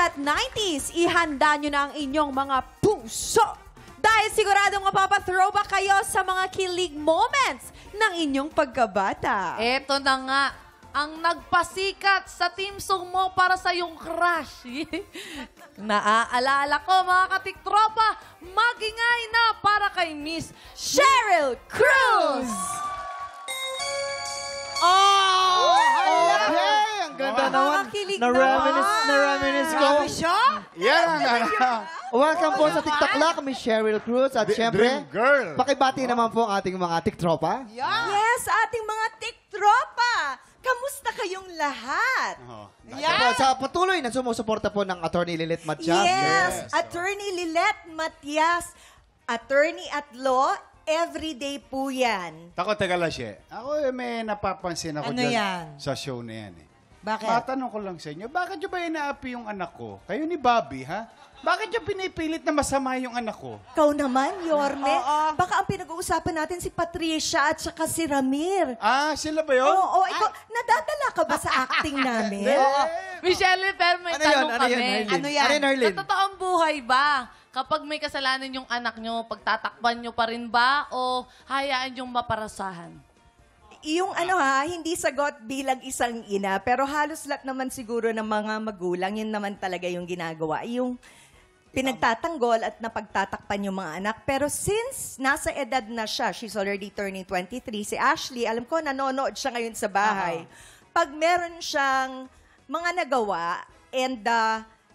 at 90s, ihanda nyo na ang inyong mga puso. Dahil siguradong mapapa-throwback kayo sa mga kilig moments ng inyong pagkabata. Eto na nga, ang nagpasikat sa team song mo para sa iyong crush. Naaalala ko mga katiktropa, magingay na para kay Miss Cheryl Cruz! Oh! Okay! Ang ganda naman. Nakakakilig Na-reminisce ko. Yan ang Welcome po sa TikTok Lock, Miss Cheryl Cruz. At syempre, Dream Girl. pakibati naman po ang ating mga tiktropa. Yes, ating mga tiktropa! Kamusta kayong lahat? Yeah. Sa patuloy na sumusuporta po ng Attorney Lilet Matias. Yes, Attorney Lilet Matias, attorney at law, everyday po yan. Tako, teka lang siya. Ako may napapansin ako Ano dyan yan? sa show na yan. Bakit? Matanong ko lang sa inyo, bakit nyo ba inaapi yung anak ko? Kayo ni Bobby, ha? Bakit nyo pinipilit na masama yung anak ko? Ikaw naman, Yorme. Baka ang pinag-uusapan natin si Patricia at saka si Ramir. Ah, sila ba yun? Oo, ikaw, nadadala ka ba sa acting namin? Michelle, pero may tanong kami. Ano yan, Arlene? Sa totoong buhay ba, kapag may kasalanan yung anak nyo, pagtatakban nyo pa rin ba o hayaan yung maparasahan? Yung hindi sagot bilang isang ina, pero halos lahat naman siguro ng mga magulang, yun naman talaga yung ginagawa. Yung pinagtatanggol at napagtatakpan yung mga anak. Pero since nasa edad na siya, she's already turning 23, si Ashley, alam ko, nanonood siya ngayon sa bahay. Pag meron siyang mga nagawa and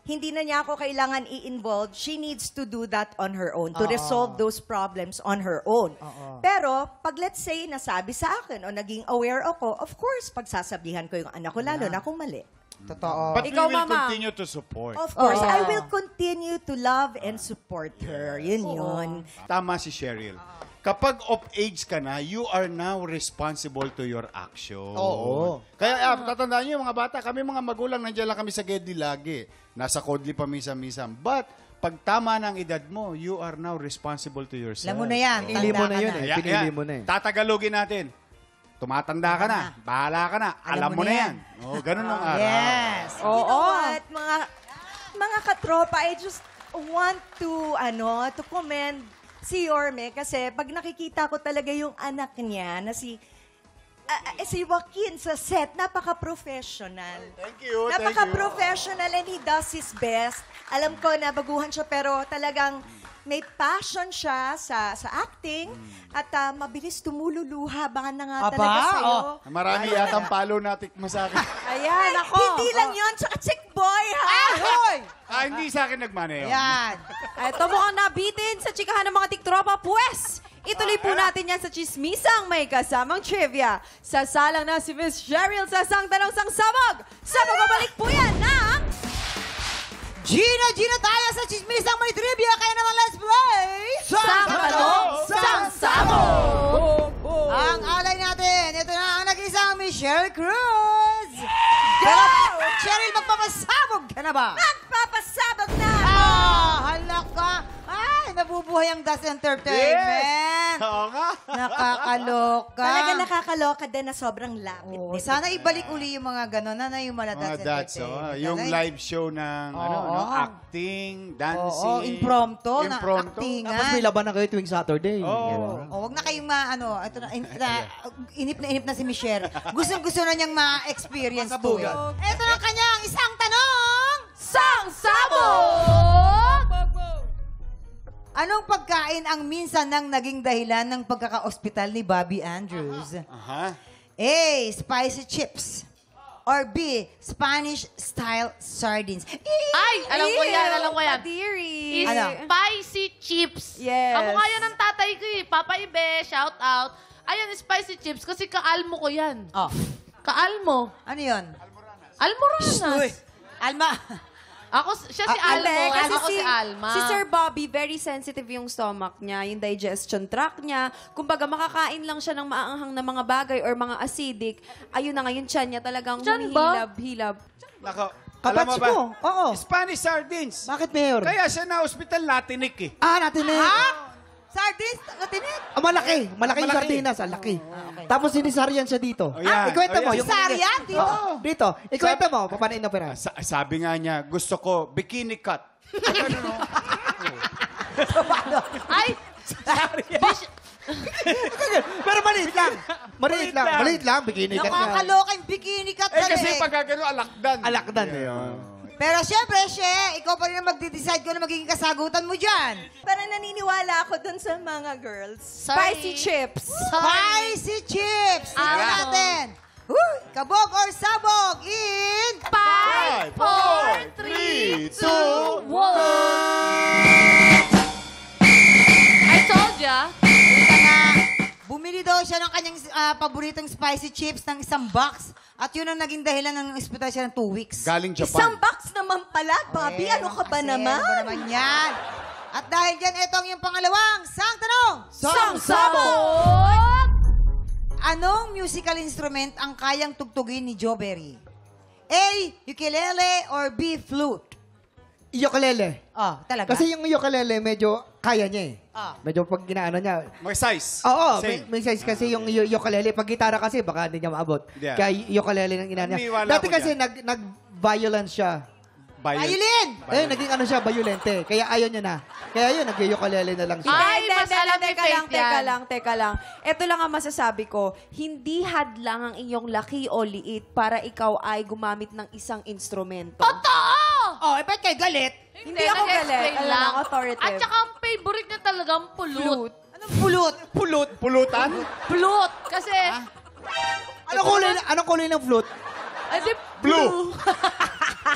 hindi na niya ako kailangan i-involve, she needs to do that on her own, to resolve those problems on her own. Pero, pag let's say, nasabi sa akin o naging aware ako, of course, pagsasabihan ko yung anak ko, lalo na kung mali. Totoo. But Ikaw, we will Mama. continue to support. Of course, I will continue to love and support her. Yun. Tama si Cheryl. Kapag of age ka na, you are now responsible to your action. Oo. Kaya tatandaan niyo mga bata, kami mga magulang, nandiyan lang kami sa Gedli lagi. Nasa Kodli pa minsan-minsan. But, pag tama ng edad mo, you are now responsible to yourself. Alam mo na yan. Pinili mo na yun Ayan, Pinili mo na Tatagalogin natin. Tumatanda ka na, bahala ka na, alam mo na yan. Oh, ganun ang araw. Yes. You know what, mga katropa, I just want to, to commend si Yorme kasi pag nakikita ko talaga yung anak niya na si Joaquin sa set, napaka-professional. Thank you. Napaka-professional and he does his best. Alam ko na baguhan siya pero talagang may passion siya sa acting at mabilis tumululuha. Baka na nga talaga sa'yo. Marami yatang palo na tikma sa akin. Ayan, ako. Hindi lang yun, tsaka chick boy, ha? Hindi sa akin nagmana yun. Yan. Ito mukhang nabitin sa chikahan ng mga tiktropa. Pwes, ituloy po natin yan sa chismisang may kasamang trivia. Sasalang na si Miss Cheryl sa sang tanong sang sabog. Sa pagbabalik po yan ng... Gina tayo sa chismisang may trivia. Kaya naman, let's play! Sang tanong sang sabog! Ang alay natin, ito na ang nag-isang Michelle Cruz! Go! Cheryl, magpapasabog ka na ba? Magpapasabog na! Halaka! Ay, nabubuhay ang Das Entertainment! Oo nga. Nakakaloka. Talaga nakakaloka din na sobrang lapit. Sana ibalik uli yung mga gano'n na yung mala Mga Das that's, Entertainment. yung live show ng acting, dancing. Oo, impromptu na Impromptu. actingan. Tapos may laban na kayo tuwing Saturday. Oo. Wag na kayong ito na, inip na si Michelle. Gustong-gusto na niyang ma-experience to. Ito na kanyang isang tanong. Sang sabog! Anong pagkain ang minsan nang naging dahilan ng pagkaka-ospital ni Bobby Andrews? Aha. A. Spicy chips. Or B. Spanish-style sardines. Ay, alam ko yan. Kadiri. Spicy chips. Yes. Kamukha yan ng tatay ko eh. Papa Ibe, shout out. Ayan, spicy chips kasi kaalmo ko yan. Oh. Kaalmo. Ano yun? Almoranas. Alma. Siya si Almo. Kasi Ako si Alma. Si Sir Bobby, very sensitive yung stomach niya, yung digestion tract niya. Kumbaga, makakain lang siya ng maanghang na mga bagay or mga acidic. Ayun na ngayon, tiyan niya talagang Tiyan ba? humihilab-hilab. Nako, alam mo Kapatid ba? ko. Oo. Spanish sardines. Bakit, Mayor? Kaya siya na hospital latinik eh. Natin na Sardines, katinit. Malaki. Malaki yung sardinas. Laki. Tapos sinisaryan siya dito. Oh, yan. Ikwenta mo. Oh, yan. Sisaryan dito? Oo, dito. Ikwenta mo. Paano inopera? Sabi nga niya, gusto ko bikini cut. Ay! Pero maliit lang. Maliit lang. Maliit lang. Bikini ka niya. Nakakaloka yung bikini cut Kasi pag gano'n, alakdan. Alakdan. Yun. Pero syempre, ikaw pa rin ang magde-decide kung ano magiging kasagutan mo dyan. Parang naniniwala ako dun sa mga girls. Spicy chips. Spicy chips! Tingnan natin. Kabog or sabog in... 5, 4, 3, 2, 1. I told ya. Ika nga, bumili daw siya ng kanyang paboritong spicy chips ng isang box. At yun ang naging dahilan ng ospital siya ng 2 weeks. Galing Isang Japan. box naman pala, Bobby. Ano ka ba Kasi naman? Ano ba naman yan? At dahil dyan, ito ang iyong pangalawang sang tanong. Sabog! Anong musical instrument ang kayang tugtugin ni Joe Berry? A. Ukulele or B. Flute? Ukulele. Oh, talaga? Kasi yung ukulele, medyo kaya niya eh. Ah. Medyo pag ginaano niya. May size. Oo, Same. may size kasi yung ukulele. Pag gitara kasi, baka hindi niya maabot. Yeah. Kaya ukulele ng ina niya. Naniniwala Dati ako kasi nag-violence siya. Ayulin! Ayun, naging ano siya, violente. Kaya ayaw niya na. Kaya yun, nag-ukulele na lang siya. Ay, mas alam ni teka lang, Faith yan. teka lang. Ito lang ang masasabi ko. Hindi hadlang ang iyong laki o liit para ikaw ay gumamit ng isang instrumento. Totoo! Oh, ba't kayo galit? Hindi ako galit. nag-explain Alam lang. lang, authoritative. At saka ang favorite niya talagang pulot. Anong pulot? Pulutan? Pulot. Kasi, Anong kulay ng flute? ay di, Blue.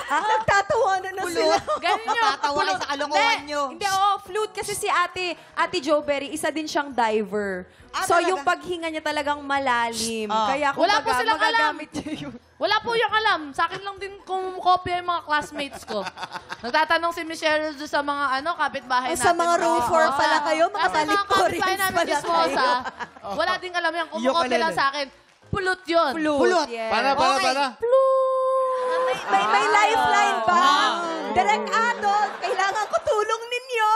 Nagtatawanan na sila. ganun yun. Matatawa kayo sa kalokohan nyo. Hindi, flute kasi si Ate Jo Berry, isa din siyang diver. Ah, So, talaga? yung paghinga niya talagang malalim. Ah. Kaya kung Wala po silang magagamit niya yun. Wala po yung alam. Sa akin lang din kumukopya yung mga classmates ko. Nagtatanong si Michelle doon sa mga kapitbahay natin. Sa mga room 4 pala kayo, mga Kasi mga Valedictorians kapitbahay namin pala chismosa, kayo. wala ding alam yan. Kumukopya lang sa akin. Pulot yun. Pulot. Yes. Para. May lifeline ba? Direct Adult, kailangan ko tulong ninyo.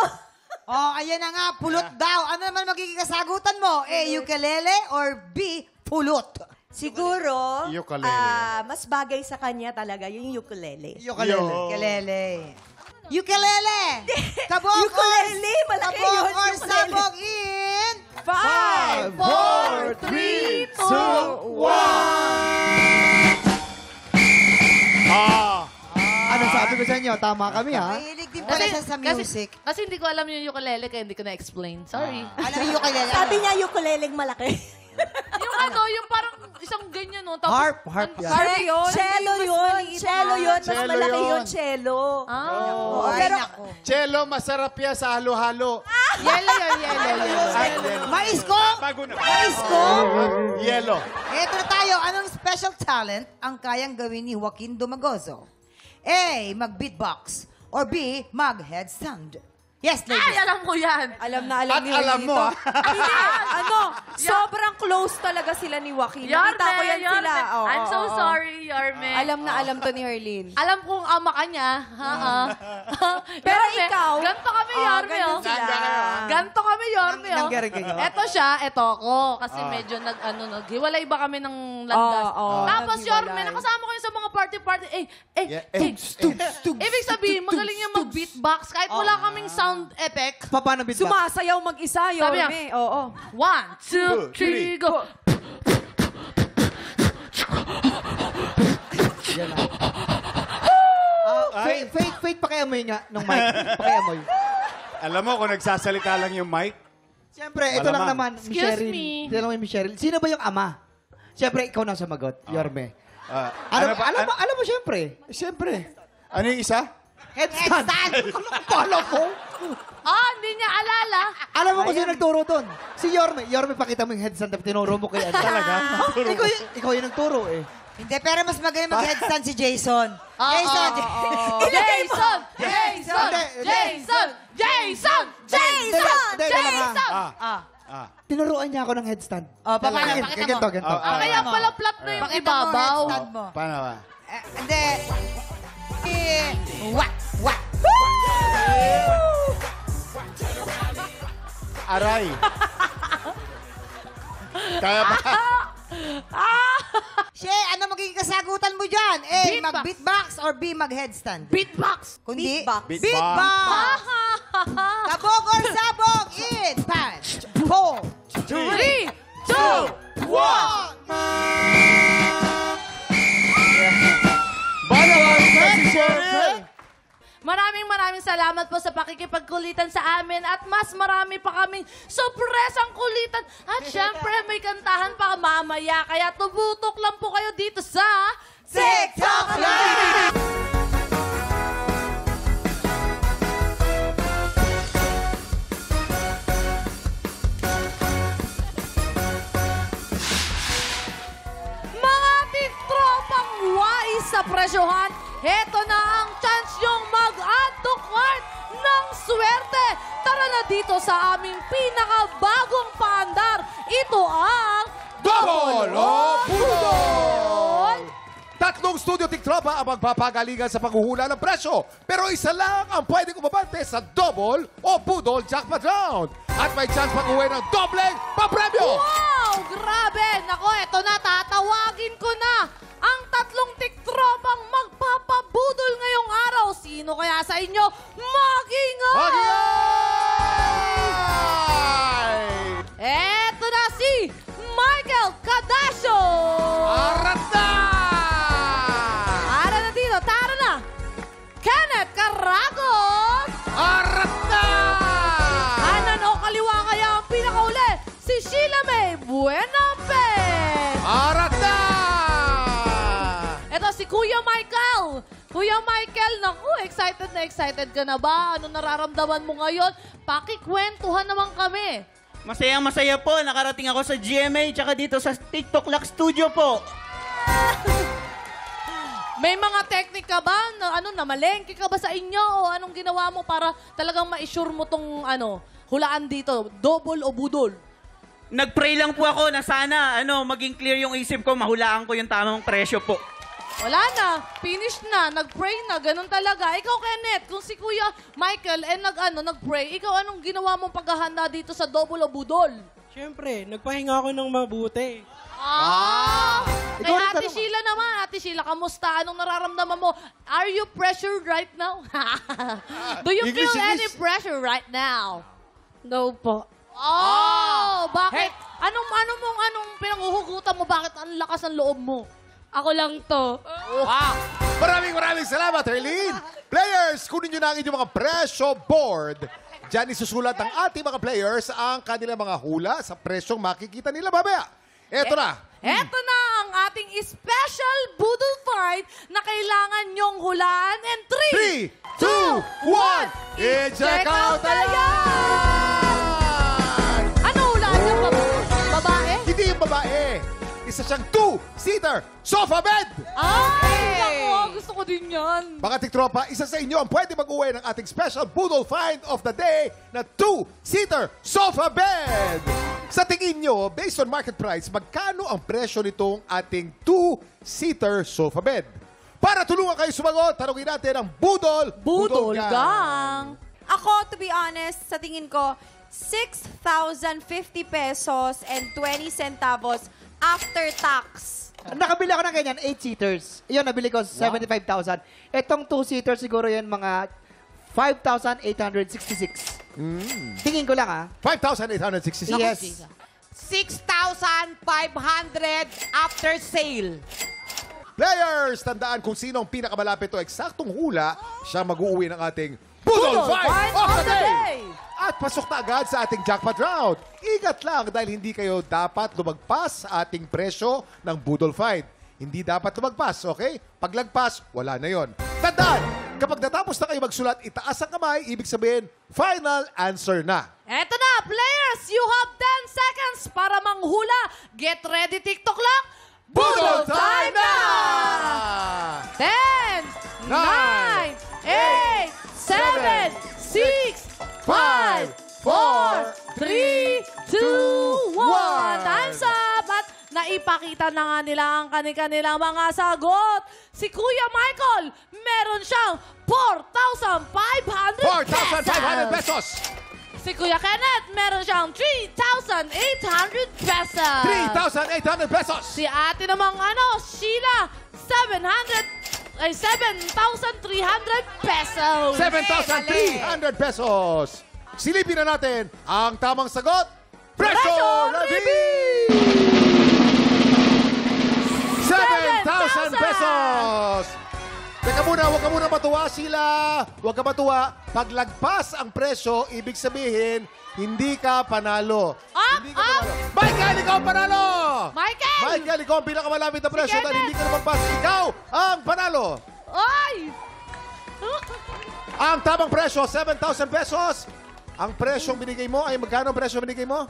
Oh, ayan na nga, pulot daw. Ano naman magiging kasagutan mo? A. Ukulele or B. Pulot? Siguro, Ukulele. mas bagay sa kanya talaga yung ukulele. Ukulele. Ukulele! Kabog Ukulele, malaki kabog yun, or ukulele. sabog in... 5, 4, 3, 2, 1. Ano sabi ko sa inyo? Tama kami ha? Mahilig din pala siya sa music. Kasi hindi ko alam yung ukulele kaya hindi ko na-explain. Sorry. Alam yung ukulele. Sabi niya ukuleleng malaki. yung parang isang ganyan, no? Tapos, Harp yan. Harp yun. Cello Hindi, mas yun. maliit Cello yan. yun. Mas Cello malaki yun. yun, cello. Oh, Oo, ay, pero nako. Cello, masarap yan sa halo-halo. Yellow yun, yellow yun. Mais ko! Bago na. Mais ko! Yellow. Eto na tayo. Anong special talent ang kayang gawin ni Joaquin Dumagoso? A. Mag-beatbox. Or B. Mag-headstand. Yes, Ay, ladies. alam ko yan. Alam na At ni alam mo, Juanito. Hindi, sobrang close talaga sila ni Joaquin. Nakita ko yan sila. Oo, I'm so oo, oo. sorry, Yorme. Alam to ni Herlin. Alam kong ama ka niya. Pero Yorme, ikaw? Ganto kami, Yorme. ganun Oh. sila. Ganto kami, Yorme. Oh. Nangyari kayo? Eto siya, eto ako. Kasi medyo naghiwalay ba kami ng landas. Oo, Tapos, naghiwalay. Yorme, nakasama ko yun sa mga party-party. Yeah. Ibig sabihin, magaling niya mag-beatbox. Kahit wala kaming sound effect. Paano beatbox? Sumasayaw mag-isa, Sabi niya, Yorme. Oo. 1, 2, 3, go. Fake pakiamoy nga nung mic. Pakiamoy. alam mo kung nagsasalita lang yung mic, Siyempre, ito lang Malamang. naman, Excuse Cheryl. me. Ito lang yung Cheryl. Sino ba yung ama? Siyempre, ikaw na sumagot, Yorme. ano Alam mo, siyempre. Siyempre. Ano yung isa? Headstand. Ano ka pala ko? Hindi niya alala. Alam mo kung sino nagturo doon? Si Yorme. Yorme, pakita mo yung headstand na tinuro mo kay ano. Talaga? ikaw yung nagturo eh. Hindi, pero mas magaling mag-headstand si Jason. Jason! Jason! Jason! Jason! Jason! Jason! Jason! Tinuruan niya ako ng headstand. Paano? Ganito, Pakita mo. ganito. Kaya pala flat na yung Pakita mo ang ibabaw. headstand mo. Paano ba? Hindi. What? Aray. Kaya ba? She, ano magiging kasagutan mo dyan? A, Beatbox. mag-beatbox or B, mag-headstand? Beatbox! Kundi? Beatbox. Beatbox! Kabog or sabog in 5, 4, 3, 2, 1! Banawan na si Cheryl. Maraming salamat po sa pakikipagkulitan sa amin at mas marami pa kaming sorpresang kulitan. At syempre, may kantahan pa mamaya. Kaya tubutok lang po kayo dito sa TikTok Live! mga tiktropang wais sa presyohan. Heto na ang chance nyong mag-add to cart ng swerte. Tara na dito sa aming pinakabagong paandar. Ito ang Double o Budol! Tatlong studio tiktropa ang magpapagalingan sa paghuhula ng presyo. Pero isa lang ang pwedeng umabante sa double o budol jackpot round. At may chance pag-uwi ng dobleng papremyo. Wow! Grabe! Nako, eto na, tatawagin ko na ang tatlong tiktropang magpapabudol ngayong araw. Sino kaya sa inyo mag-ingay? Mag-ingay! Eto na si Michael Cadasio! Arat na! Tara na dito, tara na! Kenneth Carragos! Arat na! Kanan o kaliwa kaya ang pinakauli? Si Sheila May Buenapes! Arat na! Eto si Kuya Michael! Kuya Michael, naku, excited ka na ba? Ano nararamdaman mo ngayon? Pakikwentuhan naman kami. Masayang-masaya po. Nakarating ako sa GMA tsaka dito sa TikTok Lock Studio po. May mga teknik ka ba? Namalengke ka ba sa inyo? O anong ginawa mo para talagang ma-assure mo tong hulaan dito? Double o budol? Nag-pray lang po ako na sana maging clear yung isip ko, mahulaan ko yung tamang presyo po. Wala na. Finish na. Nag-pray na. Ganun talaga. Ikaw, Kenneth, kung si Kuya Michael nag-pray, ikaw anong ginawa mong paghahanda dito sa double o budol? Siyempre, nagpahinga ako ng mabuti. Kay Ate Sheila naman. Ate Sheila, kamusta? Anong nararamdaman mo? Are you pressured right now? Do you feel any pressure right now? No po. Oh! Bakit? Anong pinanghuhugutan mo? Bakit ang lakas ng loob mo? Ako lang to. Wow! Maraming salamat, Herlene! Players, kunin nyo na ang inyong mga presyo board. Diyan isusulat ng ating mga players ang kanilang mga hula sa presyong makikita nila mamaya. Eto na. Eto na ang ating special budol fight na kailangan nyong hulaan. And 3, 2, 1, i-check out na yan! Ano hulaan nyo? Babae? Hindi yung babae. Isa siyang two-seater sofa bed! Ay! Ako, gusto ko din yan. Mga tiktropa, isa sa inyo ang pwede mag-uwi ng ating special Budol Find of the Day na two-seater sofa bed. Sa tingin nyo, based on market price, magkano ang presyo nitong ating two-seater sofa bed? Para tulungan kayo sumagot, tanongin natin ang Budol Gang. Ako, to be honest, sa tingin ko, 6,050 pesos and 20 centavos after tax. Nakabili ako ng ganyan, 8-seaters. Yun, nabili ko 75,000. Itong 2-seaters siguro yan mga 5,866. Tingin ko lang 5,866. Yes. 6,500 after sale. Players, tandaan kung sino ang pinakamalapit o eksaktong hula, siya mag-uuwi ng ating Budol Find of the Day! At pasok na agad sa ating jackpot round. Ingat lang dahil hindi kayo dapat lumagpas sa ating presyo ng Budol Find. Hindi dapat lumagpas, okay? Paglagpas, wala na yon. Tandaan, kapag natapos na kayo magsulat, itaas ang kamay, ibig sabihin, final answer na. Eto na, players! You have 10 seconds para manghula. Get ready, TikTok lang. Budol time na! 10, 9, 8, 7, 6, 5, 4, 3, 2, 1. Time's up! At naipakita na nga nila ang kanilang mga sagot. Si Kuya Michael, meron siyang 4,500 4,500 pesos. Si Kuya Kenneth, meron siyang 3,800 pesos. 3,800 pesos. Si ate namang Sheila, 7,300 pesos. 7,300 pesos. Silipin na natin ang tamang sagot. Pressure Reveal! 7,000 pesos. Teka muna, huwag ka muna matuwa, Sheila. Huwag ka matuwa. Paglagpas ang presyo, ibig sabihin, hindi ka panalo. Hindi ka panalo. Michael, ikaw ang panalo! Michael, ikaw ang pinakamalapit na presyo dahil hindi ka lumagpas. Ikaw ang panalo. Ay! Ang tamang presyo, 7,000 pesos. Ang presyong binigay mo ay magkano ang presyo binigay mo?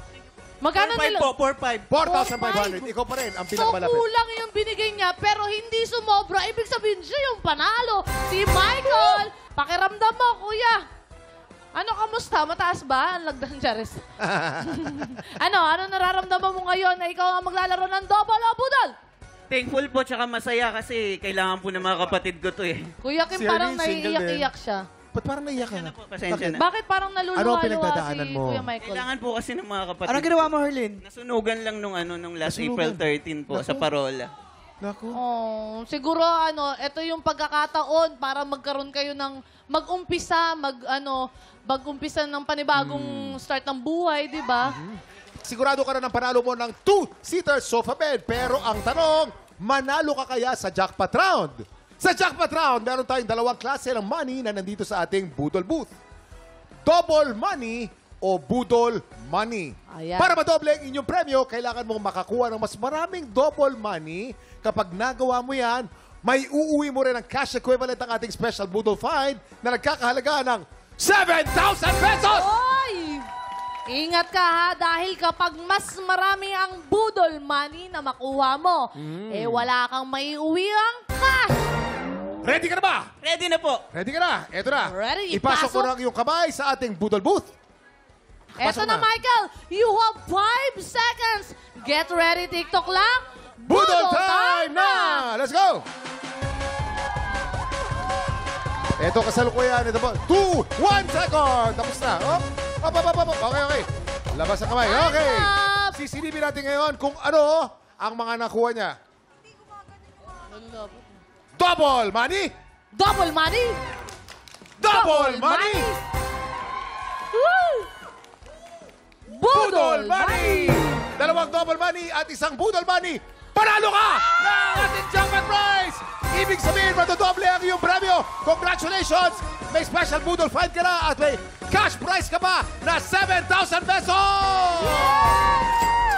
Magkano 4,500 po, 4,500. 4,500. Ikaw pa rin ang So, pinakamalapit. kulang yung binigay niya, pero hindi sumobra. Ibig sabihin, siya yung panalo. Si Michael, pakiramdam mo, kuya. Ano, kamusta? Mataas ba? Ang lagdan, Charis. ano nararamdaman mo ngayon na ikaw ang maglalaro ng double o budol? Thankful po, tsaka masaya kasi kailangan po ng mga kapatid ko to eh. Kuya Kim, Si parang Arlene, single naiiyak-iyak siya. Ba't parang naiyak ka na? Pasensya na. Bakit parang Ano ang naluluwa-luwa pinagdadaanan si mo? Kuya Michael? Kailangan po kasi ng mga kapatid. Anong ginawa mo, Herlin? Nasunugan lang nung last Nasunugan? April 13 po sa Parola. Naku. Oh, siguro ito yung pagkakataon para magkaroon kayo ng mag-umpisa ng panibagong start ng buhay, di ba? Sigurado ka na ng panalo mo ng 2-seater sofa bed. Pero ang tanong, manalo ka kaya sa jackpot round? Sa jackpot round, meron tayong dalawang klase ng money na nandito sa ating Budol Booth. Double money o Budol money. Ayan. Para madoble ang inyong premyo, kailangan mong makakuha ng mas maraming double money. Kapag nagawa mo yan, may uuwi mo rin ang cash equivalent ng ating special Budol find na nagkakahalaga ng 7,000 pesos! Oy! Ingat ka ha, dahil kapag mas marami ang budol money na makuha mo, wala kang maiuwi ang cash! Ready ka na ba? Ready na po. Ready ka na? Eto na. Ready. Ipasok mo Ipasok. na ang iyong kamay sa ating Budol Booth. Eto Pasok na, na. Michael. You have 5 seconds. Get ready, TikTok lang. Budol time na! Let's go! Ito kasalukuyan. Ito po. 2, 1 second. Tapos na. Op. Okay. Labas ang kamay. Okay. up. Sisilipin natin ngayon kung ano ang mga nakuha niya. Double money! Double money. Double money! Woo! Budol money! Dalawang double money at isang budol money. Panalo ka ng ating jackpot prize! Ibig sabihin, matodoble ang iyong premyo. Congratulations! May special budol find ka na at may cash prize ka pa na 7,000 pesos!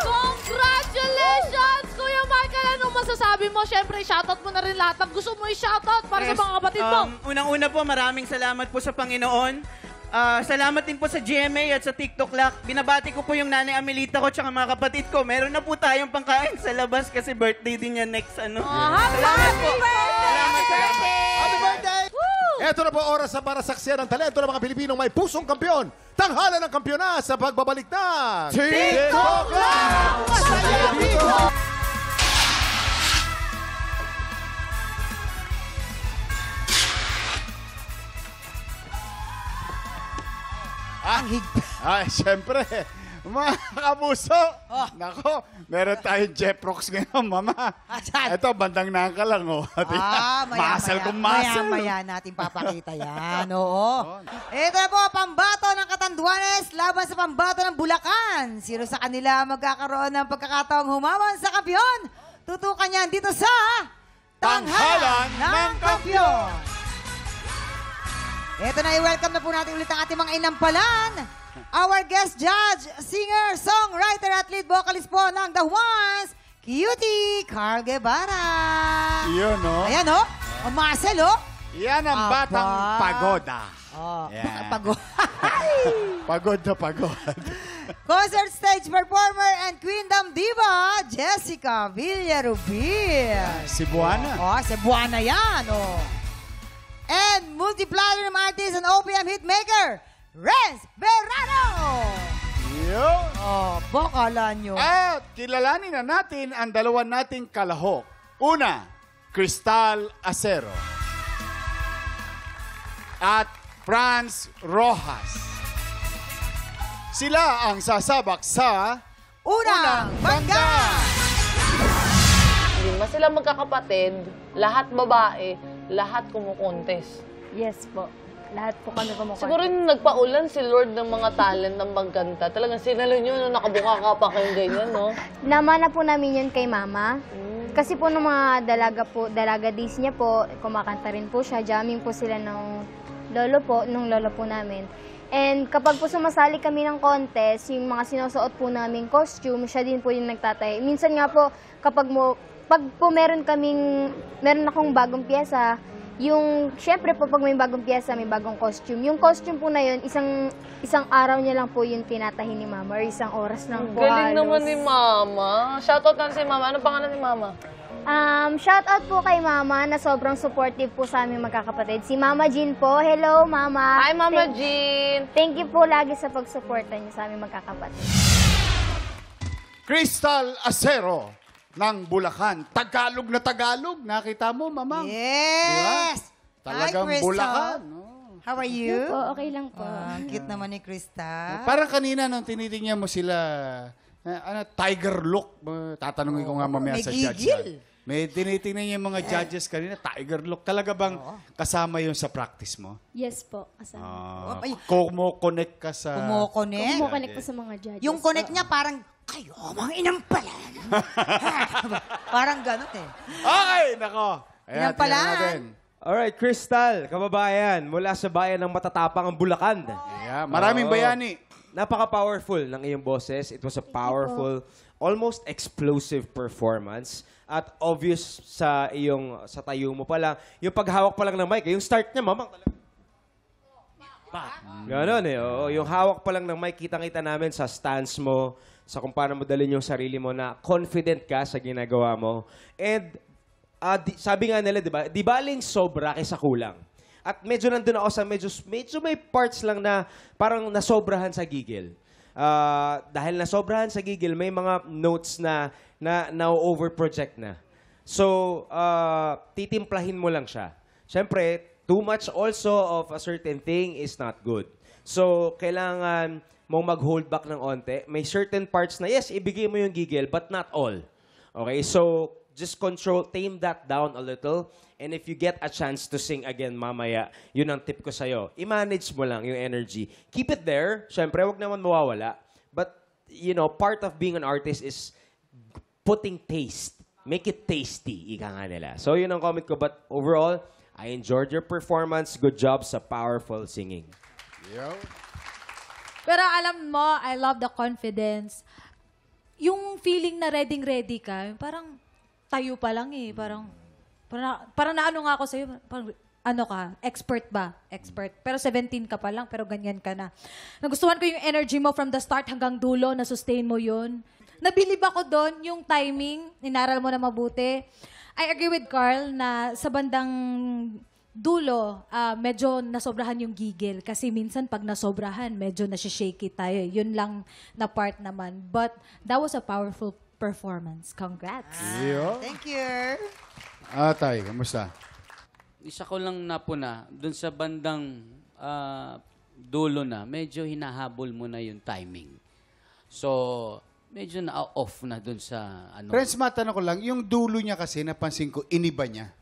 Congratulations, Kuya Michael! Anong masasabi mo? Siyempre, shoutout mo na rin lahat ng gusto mo i-shoutout para sa mga kapatid mo. Unang-una po, maraming salamat po sa Panginoon. Salamat din po sa GMA at sa TikTok Lock. Binabati ko po yung nanay Amelita ko tsaka mga kapatid ko. Meron na po tayong pangkain sa labas kasi birthday din niya next Salamat po. Salamat. Happy birthday! Ito na po oras para saksiyan ang talento ng mga Pilipinong may pusong kampiyon. Tanghalan ng kampiyon sa pagbabalik ng TikTok Live! Masaya dito! Ay, siyempre. Mga kapuso. Nako, meron tayong Jeprox ngayon, mama. Asan? Ito, bandang nangka lang, oh. Muscle kung muscle. Maya natin papakita yan. Oo. Ito na po, pambato ng Catanduanes laban sa pambato ng Bulacan. Sino sa kanila magkakaroon ng pagkakataong humaman sa kampiyon? Tutukan yan dito sa Tanghalan ng Kampiyon. Ito na, i-welcome na po natin ulit ang ating mga inampalan. Our guest judge, singer, songwriter at lead vocalist po ng The Ones, Cutie Carl Guevara. Yun, no? Ayan, oh. Ang muscle, oh. Yan ang Aba. batang pagoda. Oh, Yan. pagod. Pagod na pagod. Concert stage performer and Queendom diva, Jessica Villarubil. Cebuana. Oh, Cebuana yan, oh. And multi-platinum artist and OPM hitmaker, Renz Verano. Yun. Oh, bakala nyo. At kilalanin na natin ang dalawa nating kalahok. Una, Cristal Acero. At Franz Rojas. Sila ang sasabak sa Unang Bangga! Lima sila magkakapatid, lahat babae, lahat kumukontes. Yes po. Lahat po kami kumukontes. Siguro yung nagpaulan si Lord ng mga talent ng magkanta. Talagang sinalo nyo nung nakabuka ka pa kayong ganyan, no? Namana po namin yun kay Mama. Kasi po nung mga dalaga days niya po, kumakanta rin po siya. Jamming po sila nung lolo po namin. And kapag po sumasali kami ng contest, yung mga sinusuot po naming costume, siya din po yung nagtatay. Minsan nga po, pag po meron akong bagong pyesa, syempre po pag may bagong pyesa, may bagong costume. Yung costume po na yun, isang araw niya lang po yung tinatahi ni Mama, or isang oras lang po Galing halos. naman ni Mama. Shoutout lang si Mama. Ano pangalan ni Mama? Shoutout po kay Mama na sobrang supportive po sa aming magkakapatid. Si Mama Jean po. Hello, Mama. Hi, Mama Jean. Thank you po lagi sa pagsuporta niyo sa aming magkakapatid. Crystal Acero ng Bulacan. Tagalog na Tagalog. Nakita mo, Mama? Yes! Talagang Hi, Crystal. Bulacan. How are you? Po, okay lang po. Cute naman ni Krista. Parang kanina nung tinitingnan mo sila, tiger look. Tatanungin ko nga mamaya may sa judge. gigil. May tinitingnan niya yung mga judges kanina, tiger look. Talaga bang kasama yun sa practice mo? Yes po, kasama. Kumo-connect ka sa... Kumo-connect. Kumukonek po sa mga judges. Yung connect niya parang, kayo, mga inampalan. Parang ganun eh. Okay, nako. Ayan, Inampalan. tingnan natin. Alright, Crystal, kababayan, mula sa bayan ng matatapang ang Bulacan. Yeah, maraming bayani. Napaka-powerful ng iyong boses. It was a powerful, almost explosive performance. At obvious sa tayo mo pa lang, yung paghawak pa lang ng mic, yung start niya, mamang talaga. Ganon eh. Oo, yung hawak pa lang ng mic, kitang-kita namin sa stance mo, sa kung paano mo dalhin yung sarili mo na confident ka sa ginagawa mo. And sabi nga nila, di ba aling sobra kaysa kulang. At medyo nandun ako sa medyo may parts lang na parang nasobrahan sa gigil. Dahil nasobrahan sa gigil, may mga notes na overproject na. So, titimplahin mo lang siya. Siyempre, too much also of a certain thing is not good. So, kailangan mong mag-hold back ng onte. May certain parts na, yes, ibigay mo yung gigil, but not all. Okay? So, just tame that down a little. And if you get a chance to sing again mamaya, yun ang tip ko sa'yo. I-manage mo lang yung energy. Keep it there. Siyempre, wag naman mawawala. But, part of being an artist is putting taste. Make it tasty, ika nga nila. So, yun ang comment ko. But overall, I enjoyed your performance. Good job sa powerful singing. Pero alam mo, I love the confidence. Yung feeling na ready ka, parang tayo pa lang eh. Parang naano nga ako sa'yo, parang ano ka, expert ba? Expert. Pero 17 ka pa lang, pero ganyan ka na. Nagustuhan ko yung energy mo from the start hanggang dulo, na-sustain mo yun. Nabilib ako doon, yung timing, inaral mo na mabuti. I agree with Carl na sa bandang dulo, medyo nasobrahan yung gigil. Kasi minsan pag nasobrahan, medyo nasishaky tayo. Yun lang na part naman. But that was a powerful performance. Congrats. Thank you. Tay, kamusta? Isa ko lang napuna, dun sa bandang dulo na, medyo hinahabol mo na yung timing. So, medyo na-off na dun sa ano. Friends, matanong ko lang, yung dulo niya kasi, napansin ko, iniba niya.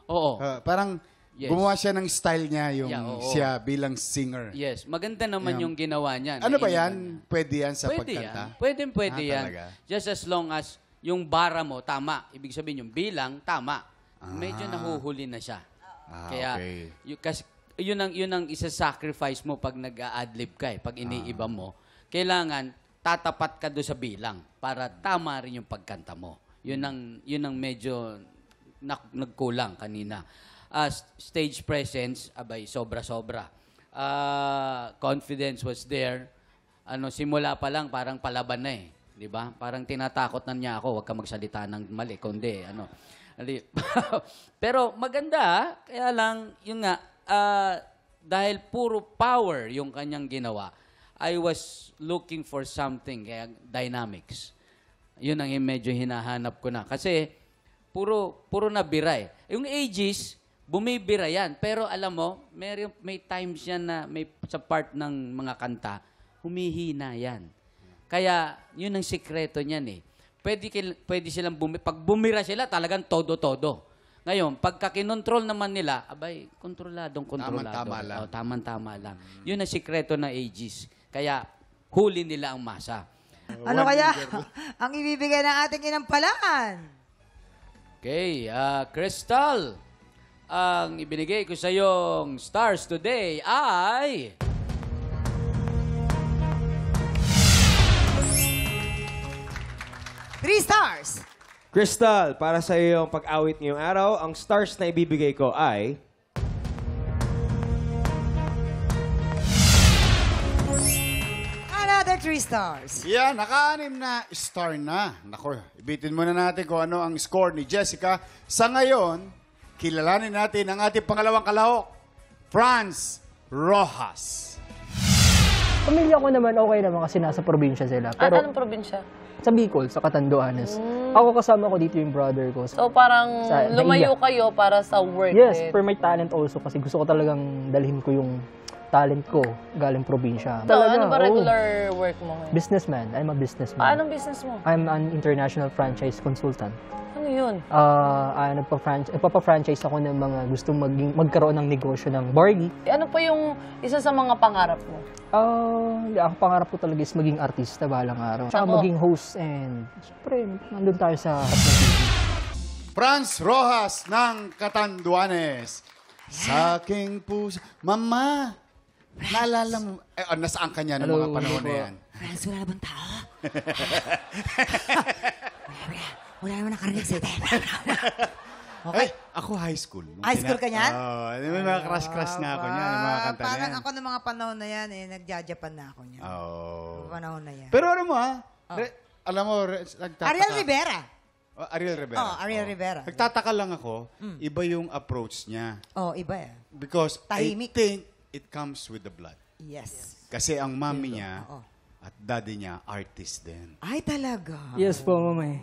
Oo. Parang gumawa siya ng style niya, yung siya bilang singer. Yes, maganda naman yung ginawa niya. Ano ba yan? Pwede yan sa Pwede pagkanta? yan. Pwede yan. Talaga? Just as long as yung bara mo, tama. Ibig sabihin yung bilang, tama. Medyo nahuhuli na siya. Kaya, okay. yun ang isa-sacrifice mo pag nag-a-adlib ka eh. Pag iniiba mo, kailangan tatapat ka doon sa bilang para tama rin yung pagkanta mo. Yun ang medyo nagkulang kanina. Stage presence, abay, sobra-sobra. Confidence was there. Simula pa lang, parang palaban na eh. Di ba? Parang tinatakot na niya ako, huwag ka magsalita ng mali, kundi, Pero maganda, kaya lang, yun nga, dahil puro power yung kanyang ginawa, I was looking for something, kaya dynamics. Yun ang medyo hinahanap ko na. Kasi, puro nabira eh. Yung ages, bumibira yan. Pero alam mo, may times yan na sa part ng mga kanta, humihina yan. Kaya, yun ang sikreto niyan eh. Pwede silang pag bumira sila, talagang todo-todo. Ngayon, pagka kinontrol naman nila, abay, kontrolado. Tama-tama lang. Tama-tama lang. Yun ang sikreto ng Aegis. Kaya, huli nila ang masa. Ano kaya ang ibibigay ng ating inampalaan? Okay, Crystal, ang ibinigay ko sa iyong stars today ay... Three stars. Crystal, para sa iyong pag-awit ngayong araw, ang stars na ibibigay ko ay... Another 3 stars. Yeah, naka-anim na star na. Nako, ibitin muna natin kung ano ang score ni Jessica. Sa ngayon, kilalanin natin ang ating pangalawang kalahok, Franz Rojas. Pamilya ko naman okay naman kasi nasa probinsya sila. At Pero anong probinsya? sa Bicol, sa Catanduanes. Ako kasama ko dito yung brother ko. So parang lumayo Naiya. kayo para sa work Yes, din. for my talent also kasi gusto ko talagang dalhin ko yung talent ko galing probinsya. So, ano ba regular work mo ngayon? Businessman. I'm a businessman. Anong business mo? I'm an international franchise consultant. Ano yun? Nagpa-franchise ako ng mga gusto magkaroon ng negosyo ng bargi. Ano pa yung isa sa mga pangarap mo? Ang pangarap ko talaga is maging artista balang araw. Tsaka Ako. maging host and syempre, nandun tayo sa harap ng TV. Franz Rojas ng Catanduanes. Sa aking puso. Mama, naalala mo, nasaan ka niya noong mga panahon na yan? Friends, wala na bang tao? Wala naman nakarinig sa'yo. Okay. Ay, ako high school. High school ka niyan? Oo. May mga crush-crush na ako niyan. Yung mga kanta na Parang yan. ako ng mga panahon na yan, nagja-Japan na ako niyan. Oo. Panahon na yan. Pero ano mo alam mo, nagtataka. Ariel Rivera. Ariel Rivera. Ariel Rivera. Nagtataka lang ako, iba yung approach niya. Iba eh. Because Tahimik. I think it comes with the blood. Yes. Kasi ang mami niya at daddy niya, artist din. Ay, talaga? Yes po, mama.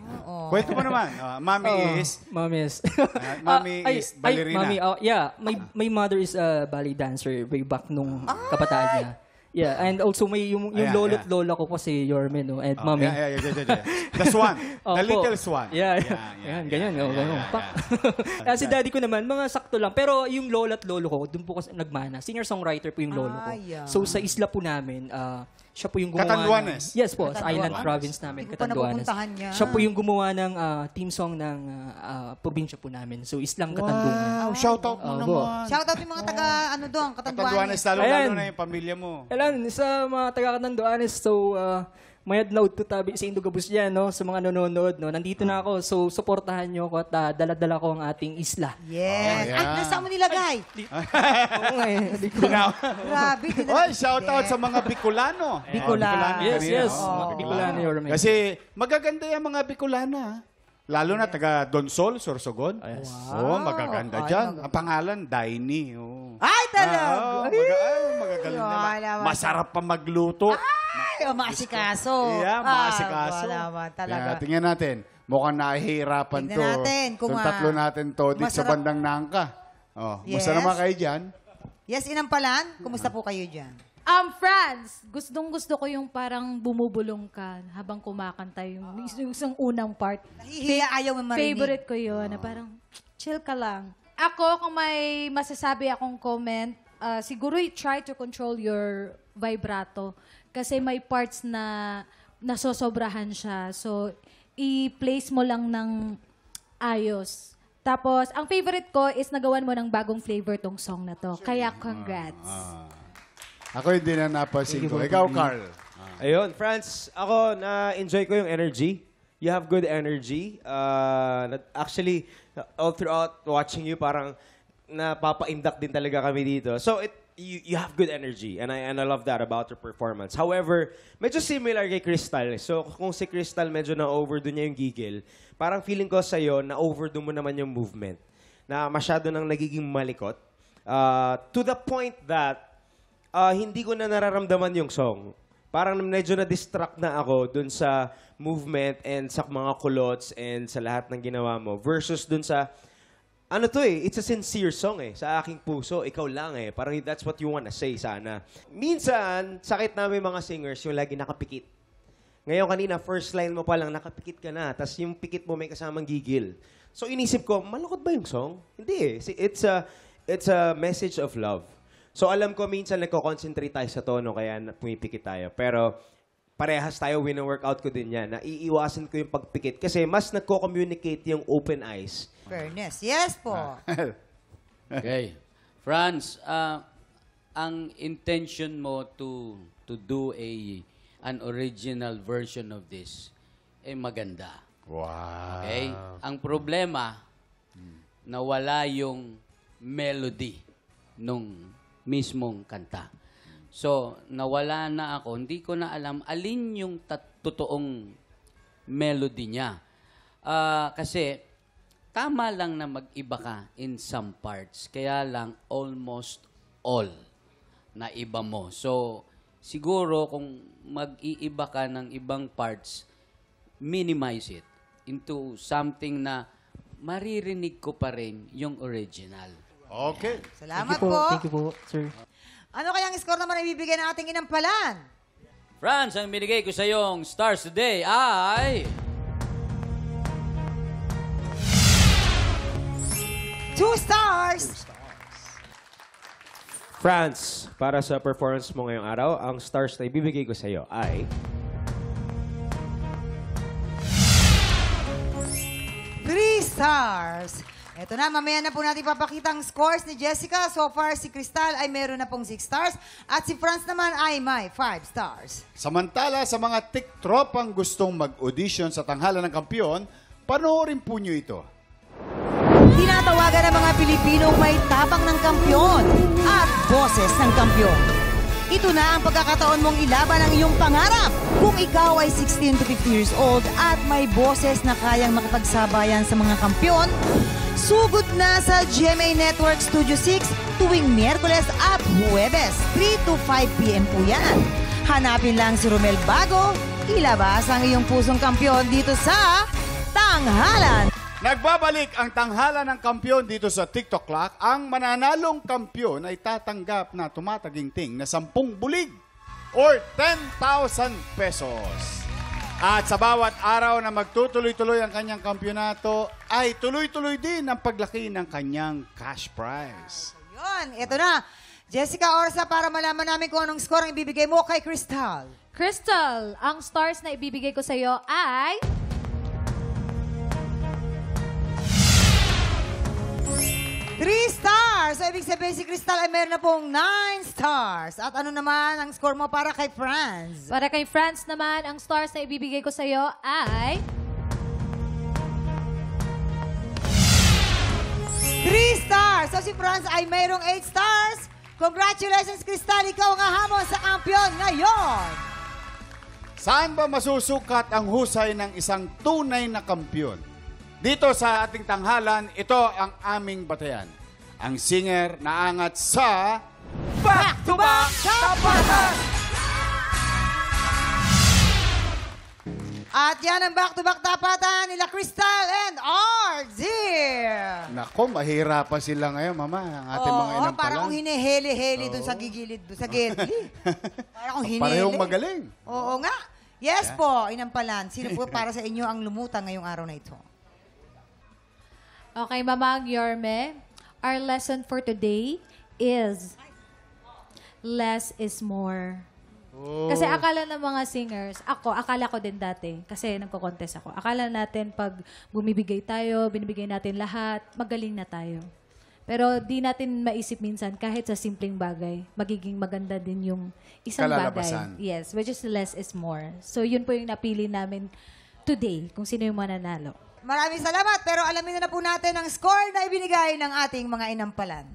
Kwento mo naman. Mami is? Mami is. Mami is ballerina. Mami, my mother is a ballet dancer way back nung kabataan niya. Yeah, and also may yung lolo at lola ko si Yorme, no? And mami. Yeah. The swan. The little swan. Yeah. Ganyan. Si daddy ko naman, mga sakto lang. Pero yung lola at lolo ko, doon po kasi nagmana. Singer-songwriter po yung lolo ko. So sa isla po namin, siya po yung gumawa Catanduanes? Yes po, sa island province namin, Hindi ko pa Catanduanes. napupuntahan yan. Siya po yung gumawa ng team song ng probinsya po namin. So Islang Katandungan. Wow, shoutout mo naman. Shoutout yung mga taga, doon, Catanduanes, Catanduanes. lalo na yung pamilya mo. Alam, sa mga taga-Catanduanes, so may adlaw to tabi sa Indogabus dyan, no? Sa mga nanonood, no? Nandito na ako, so supportahan nyo ko at dala-dala ko ang ating isla. Yes. Oh, yeah. Nasaan mo nilagay? Oo nga eh. Grabe. Oy, shoutout sa mga Bicolano. Bicolano. Yes. Oh, Mga Bicolano, Yorme. Kasi magaganda yung mga Bicolana. Lalo na taga Donsol, Sorsogon. Oo, magaganda dyan. Ang pangalan, Daini. Oh. Ay, talaga. Magagaling naman. Masarap pa magluto. Ay, maasikaso. Yeah, maasikaso. Talaga. Yeah, tingnan natin. Mukhang nahihirapan Tingnan to. natin kung, Itong tatlo natin to dito sa masarap. bandang Nangka. Yes. Musta naman kayo dyan? Yes, Inampalan. Kumusta po kayo dyan? Franz, gustong-gusto ko yung parang bumubulong ka habang kumakanta yung isang unang part. Nahihiya, ayaw mo marinig. Favorite ko yun, na parang chill ka lang. Ako, kung may masasabi akong comment, siguro try to control your vibrato. Kasi may parts na nasosobrahan siya. So, i-place mo lang ng ayos. Tapos, ang favorite ko is nagawan mo ng bagong flavor tong song na to. Kaya, congrats. Ako hindi na napansin ko. Ikaw, Carl. Ayun, Franz, ako na-enjoy ko yung energy. You have good energy. Actually, all throughout watching you, parang napapa-induct din talaga kami dito. So, you have good energy, and I love that about your performance. However, medyo similar kay Crystal. So, kung si Crystal medyo na-overdo niya yung gigil, parang feeling ko sa'yo, na-overdo mo naman yung movement. Na masyado nang nagiging malikot. To the point that hindi ko na nararamdaman yung song. Parang medyo na-distract na ako dun sa movement and sa mga kulots and sa lahat ng ginawa mo versus dun sa ano to eh, it's a sincere song eh. Sa aking puso, ikaw lang eh. Parang that's what you wanna say sana. Minsan, sakit namin mga singers yung lagi nakapikit. Ngayon kanina, first line mo pa lang, nakapikit ka na. Tapos yung pikit mo may kasamang gigil. So inisip ko, malungkot ba yung song? Hindi eh. It's a message of love. So alam ko minsan nagko-concentrate tayo sa tono kaya pumipikit tayo. Pero parehas tayo, wino-workout ko din yan. Naiiwasan ko yung pagpikit kasi mas nagko-communicate yung open eyes. Fairness. Yes po. Okay. Franz, ang intention mo to do an original version of this ay maganda. Wow. Okay? Ang problema, nawala yung melody nung mismong kanta. So, nawala na ako. Hindi ko na alam alin yung totoong melody niya. Kasi, tama lang na mag-iba ka in some parts. Kaya lang, almost all na iba mo. So, siguro kung mag-iiba ka ng ibang parts, minimize it into something na maririnig ko pa rin yung original. Okay. Salamat po. Thank you po, sir. Ano kayang score naman na ibibigay ng ating inampalan? Franz, ang binigay ko sa iyong stars today ay... 2 stars! Franz, para sa performance mo ngayong araw, ang stars na ibibigay ko sa iyo ay... 3 stars. Ito na, mamaya na po natin papakita ang scores ni Jessica. So far, si Crystal ay meron na pong 6 stars. At si Franz naman ay may 5 stars. Samantala, sa mga tiktropang gustong mag-audition sa tanghalan ng kampiyon, panoorin po nyo ito. Tinatawagan ng mga Pilipinong may tapang ng kampyon at boses ng kampyon. Ito na ang pagkakataon mong ilaban ang iyong pangarap kung ikaw ay 16 to 50 years old at may boses na kayang makapagsabayan sa mga kampyon. Sugod na sa GMA Network Studio 6 tuwing Miyerkules at Huwebes, 3 to 5 p.m. po yan. Hanapin lang si Romel Bago, ilabas ang iyong pusong kampyon dito sa Tanghalan. Nagbabalik ang tanghalan ng kampiyon dito sa TikTok Clock. Ang mananalong kampiyon ay tatanggap na tumataginting na 10 bulig or 10,000 pesos. At sa bawat araw na magtutuloy-tuloy ang kanyang kampyonato, ay tuloy-tuloy din ang paglaki ng kanyang cash prize. Yun, ito na. Jessica, oras na para malaman namin kung anong score ang ibibigay mo kay Crystal. Crystal, ang stars na ibibigay ko sa iyo ay... 3 stars. So, ibig sabihin si Crystal ay meron na pong 9 stars. At ano naman ang score mo para kay Franz? Para kay Franz naman, ang stars na ibibigay ko sa iyo ay... 3 stars. So, si Franz ay mayroong 8 stars. Congratulations, Crystal. Ikaw ang hamon sa kampiyon ngayon. Saan ba masusukat ang husay ng isang tunay na kampiyon? Dito sa ating tanghalan, ito ang aming batayan. Ang singer na angat sa Back to Back Tapatan! At yan ang back-to-back tapatan nila Crystal and RZ. Nako, mahirapan sila ngayon, Mama. Ang ating mga Oo, inampalan. parang kung hiniheli-heli doon sa gigilid, doon sa gilid. Parang kung hiniheli. Parehong magaling. Oo nga. Yes po, inampalan. Sino po para sa inyo ang lumutang ngayong araw na ito? Okay, Mamang Yorme, our lesson for today is less is more. Kasi akala ng mga singers, akala ko din dati, kasi nagko-contest ako. Akala natin pag bumibigay tayo, binibigay natin lahat, magaling na tayo. Pero di natin maisip minsan, kahit sa simpleng bagay, magiging maganda din yung isang kalalabasan. bagay. Yes, which is less is more. So yun po yung napili namin today, kung sino yung mananalo. Maraming salamat, pero alamin na po natin ang score na ibinigay ng ating mga inampalan.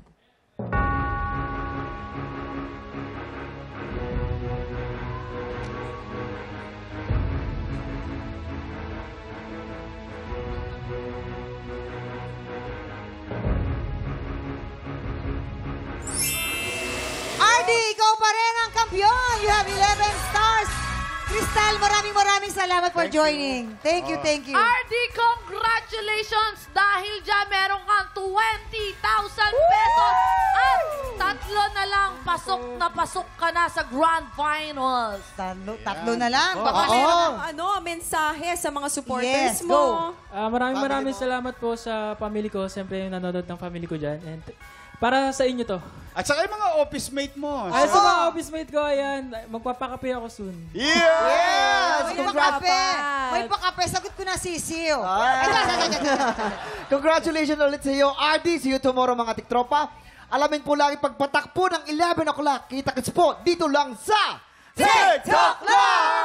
RD, ikaw pa rin ang kampiyon. You have 11 stars. Crystal, maraming salamat for joining. Thank you. RD, congratulations! Dahil dyan, meron kang pesos. At tatlo na lang, pasok ka na sa Grand Finals. Tatlo na lang. Baka meron ng mensahe sa mga supporters mo. Maraming salamat po sa family ko. Siyempre, yung nanonood ng family ko dyan. And para sa inyo to. At saka yung mga office mate mo. Ay, sa mga office mate ko, ayan, magpapakape ako soon. Yes! May pakape. May pakape. Sagot ko na, Sisiw. Congratulations ulit sa iyo, RD. See you tomorrow, mga tiktropa. Alamin po lagi pagpatak po ng 11 o'clock. Kita-kits po dito lang sa TikTok Live!